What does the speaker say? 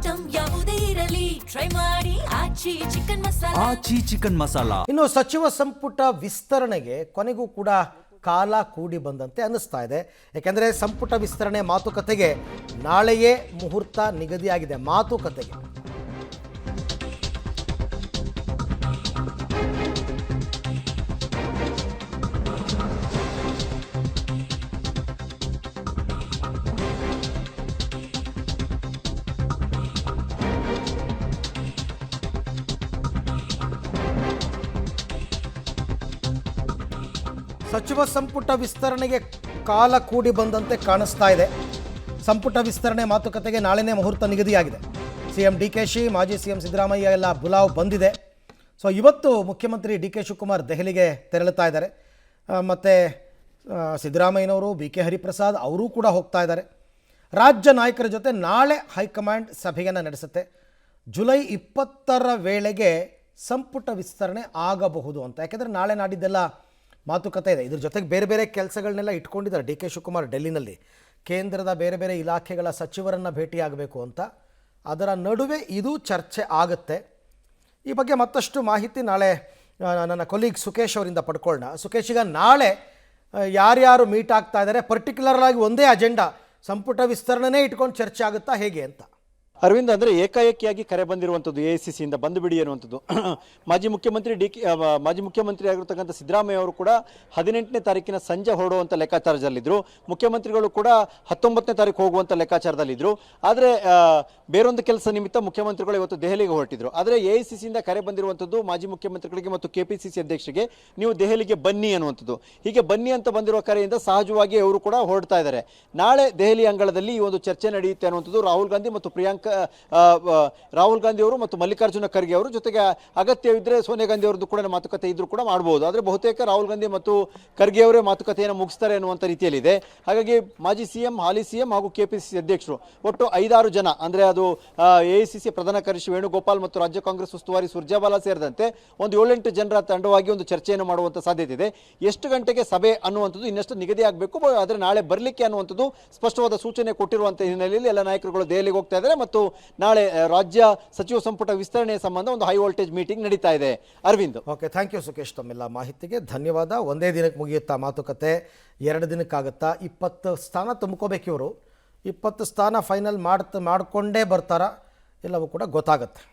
Item ಯಾವುದೇ ಇರಲಿ try ಮಾಡಿ ಆಚಿ ಚಿಕನ್ ಮಸಾಲಾ. ಇನ್ನು ಸಚಿವ ಸಂಪುಟ ವಿಸ್ತರಣೆಗೆ ಕೊನೆಗೂ ಕೂಡ ಕಾಲ ಕೂಡಿ ಬಂದಂತೆ ಅನ್ನಿಸ್ತಾ ಇದೆ. ಯಾಕೆಂದರೆ ಸಂಪುಟ ವಿಸ್ತರಣೆ ಮಾತುಕತೆಗೆ ನಾಳೆಯೇ ಮುಹೂರ್ತ ನಿಗದಿಯಾಗಿದೆ. ಮಾತುಕತೆಗೆ ಸಚಿವ ಸಂಪುಟ ವಿಸ್ತರಣೆಗೆ ಕಾಲ ಕೂಡಿ ಬಂದಂತೆ ಕಾಣಿಸ್ತಾ ಇದೆ. ಸಂಪುಟ ವಿಸ್ತರಣೆ ಮಾತುಕತೆಗೆ ನಾಳೆನೇ ಮುಹೂರ್ತ ನಿಗದಿಯಾಗಿದೆ. ಸಿಎಂ ಡಿಕೆಶಿ, ಮಾಜಿ ಸಿಎಂ ಸಿದ್ದರಾಮಯ್ಯ ಎಲ್ಲ ಬುಲಾವ್ ಬಂದಿದೆ. ಸೊ ಇವತ್ತು ಮುಖ್ಯಮಂತ್ರಿ ಡಿ ಕೆ ಶಿವಕುಮಾರ್ ದೆಹಲಿಗೆ ತೆರಳುತ್ತಾ ಇದ್ದಾರೆ. ಮತ್ತು ಸಿದ್ದರಾಮಯ್ಯನವರು, ಬಿ ಕೆ ಹರಿಪ್ರಸಾದ್ ಅವರೂ ಕೂಡ ಹೋಗ್ತಾ ಇದ್ದಾರೆ. ರಾಜ್ಯ ನಾಯಕರ ಜೊತೆ ನಾಳೆ ಹೈಕಮಾಂಡ್ ಸಭೆಯನ್ನು ನಡೆಸುತ್ತೆ. ಜುಲೈ 20ರ ವೇಳೆಗೆ ಸಂಪುಟ ವಿಸ್ತರಣೆ ಆಗಬಹುದು ಅಂತ. ಯಾಕೆಂದರೆ ನಾಳೆ ನಾಡಿದ್ದೆಲ್ಲ ಮಾತುಕತೆ ಇದೆ. ಇದ್ರ ಜೊತೆಗೆ ಬೇರೆ ಬೇರೆ ಕೆಲಸಗಳನ್ನೆಲ್ಲ ಇಟ್ಕೊಂಡಿದ್ದಾರೆ ಡಿ ಕೆ ಶಿವಕುಮಾರ್ ಡೆಲ್ಲಿನಲ್ಲಿ. ಕೇಂದ್ರದ ಬೇರೆ ಬೇರೆ ಇಲಾಖೆಗಳ ಸಚಿವರನ್ನು ಭೇಟಿಯಾಗಬೇಕು ಅಂತ. ಅದರ ನಡುವೆ ಇದು ಚರ್ಚೆ ಆಗುತ್ತೆ. ಈ ಬಗ್ಗೆ ಮತ್ತಷ್ಟು ಮಾಹಿತಿ ನಾಳೆ ನನ್ನ ಕೊಲೀಗ್ ಸುಕೇಶ್ ಅವರಿಂದ ಪಡ್ಕೊಳ್ಳೋಣ. ಸುಕೇಶ್, ಈಗ ನಾಳೆ ಯಾರ್ಯಾರು ಮೀಟ್ ಆಗ್ತಾ ಇದ್ದಾರೆ, ಪರ್ಟಿಕ್ಯುಲರ್ ಆಗಿ ಒಂದೇ ಅಜೆಂಡಾ ಸಂಪುಟ ವಿಸ್ತರಣೆನೇ ಇಟ್ಕೊಂಡು ಚರ್ಚೆ ಆಗುತ್ತಾ ಹೇಗೆ ಅಂತ? ಅರವಿಂದ್, ಅಂದರೆ ಏಕಾಏಕಿಯಾಗಿ ಕರೆ ಬಂದಿರುವಂಥದ್ದು ಎಐಸಿಸಿಯಿಂದ ಬಂದು ಬಿಡಿ ಅನ್ನುವಂಥದ್ದು. ಮಾಜಿ ಮುಖ್ಯಮಂತ್ರಿ ಆಗಿರ್ತಕ್ಕಂಥ ಸಿದ್ದರಾಮಯ್ಯ ಅವರು ಕೂಡ 18ನೇ ತಾರೀಕಿನ ಸಂಜೆ ಹೊರಡುವಂಥ ಲೆಕ್ಕಾಚಾರದಲ್ಲಿದ್ದರು. ಮುಖ್ಯಮಂತ್ರಿಗಳು ಕೂಡ 19ನೇ ತಾರೀಕು ಹೋಗುವಂಥ ಲೆಕ್ಕಾಚಾರದಲ್ಲಿದ್ದರು. ಆದರೆ ಬೇರೊಂದು ಕೆಲಸ ನಿಮಿತ್ತ ಮುಖ್ಯಮಂತ್ರಿಗಳು ಇವತ್ತು ದೆಹಲಿಗೆ ಹೊರಟಿದ್ರು. ಆದರೆ ಎಐಸಿಸಿಯಿಂದ ಕರೆ ಬಂದಿರುವಂಥದ್ದು ಮಾಜಿ ಮುಖ್ಯಮಂತ್ರಿಗಳಿಗೆ ಮತ್ತು ಕೆಪಿಸಿಸಿ ಅಧ್ಯಕ್ಷರಿಗೆ, ನೀವು ದೆಹಲಿಗೆ ಬನ್ನಿ ಅನ್ನುವಂಥದ್ದು. ಹೀಗೆ ಬನ್ನಿ ಅಂತ ಬಂದಿರುವ ಕರೆಯಿಂದ ಸಹಜವಾಗಿ ಅವರು ಕೂಡ ಹೊರಡ್ತಾ ಇದ್ದಾರೆ. ನಾಳೆ ದೆಹಲಿ ಅಂಗಳದಲ್ಲಿ ಈ ಒಂದು ಚರ್ಚೆ ನಡೆಯುತ್ತೆ ಅನ್ನುವಂಥದ್ದು. ರಾಹುಲ್ ಗಾಂಧಿ ಅವರು ಮತ್ತು ಮಲ್ಲಿಕಾರ್ಜುನ ಖರ್ಗೆ ಅವರು, ಜೊತೆಗೆ ಅಗತ್ಯವಿದ್ದರೆ ಸೋನಿಯಾ ಗಾಂಧಿ ಅವರದ್ದು ಕೂಡ ಮಾತುಕತೆ ಇದ್ರೂ ಕೂಡ ಮಾಡಬಹುದು. ಆದರೆ ಬಹುತೇಕ ರಾಹುಲ್ ಗಾಂಧಿ ಮತ್ತು ಖರ್ಗೆ ಅವರೇ ಮಾತುಕತೆಯನ್ನು ಮುಗಿಸ್ತಾರೆ ಅನ್ನುವಂಥ ರೀತಿಯಲ್ಲಿದೆ. ಹಾಗಾಗಿ ಮಾಜಿ ಸಿಎಂ, ಹಾಲಿ ಸಿಎಂ ಹಾಗೂ ಕೆಪಿಸಿಸಿ ಅಧ್ಯಕ್ಷರು ಒಟ್ಟು 5-6 ಜನ, ಅಂದರೆ ಅದು ಎಐಸಿಸಿ ಪ್ರಧಾನ ಕಾರ್ಯದರ್ಶಿ ವೇಣುಗೋಪಾಲ್ ಮತ್ತು ರಾಜ್ಯ ಕಾಂಗ್ರೆಸ್ ಉಸ್ತುವಾರಿ ಸುರ್ಜೇವಾಲಾ ಸೇರಿದಂತೆ ಒಂದು 7-8 ಜನರ ತಂಡವಾಗಿ ಒಂದು ಚರ್ಚೆಯನ್ನು ಮಾಡುವಂಥ ಸಾಧ್ಯತೆ ಇದೆ. ಎಷ್ಟು ಗಂಟೆಗೆ ಸಭೆ ಅನ್ನುವಂಥದ್ದು ಇನ್ನಷ್ಟು ನಿಗದಿ ಆಗಬೇಕು. ಆದರೆ ನಾಳೆ ಬರಲಿಕ್ಕೆ ಅನ್ನುವಂಥದ್ದು ಸ್ಪಷ್ಟವಾದ ಸೂಚನೆ ಕೊಟ್ಟಿರುವಂಥ ಹಿನ್ನೆಲೆಯಲ್ಲಿ ಎಲ್ಲ ನಾಯಕರುಗಳು ದೆಹಲಿಗೆ ಹೋಗ್ತಾ ಇದ್ದಾರೆ ಮತ್ತು ನಾಳೆ ರಾಜ್ಯ ಸಚಿವ ಸಂಪುಟ ವಿಸ್ತರಣೆ ಸಂಬಂಧ ಒಂದು ಹೈ ವೋಲ್ಟೇಜ್ ಮೀಟಿಂಗ್ ನಡೀತಾ ಇದೆ. Arvind, okay, thank you Sukesh, ತಮ್ಮೆಲ್ಲ ಮಾಹಿತಿಗೆ ಧನ್ಯವಾದ. ಒಂದೇ ದಿನಕ್ಕೆ ಮುಗಿಯುತ್ತಾ ಮಾತುಕತೆ? 2 ದಿನಕ್ಕಾಗುತ್ತಾ? 20 ಸ್ಥಾನ ತುಂಬ್ಕೋಬೇಕು ಇವರು. 20 ಸ್ಥಾನ ಫೈನಲ್ ಮಾಡಿಕೊಂಡೇ ಬರ್ತಾರಾ? ಎಲ್ಲವೂ ಕೂಡ ಗೊತ್ತಾಗುತ್ತೆ.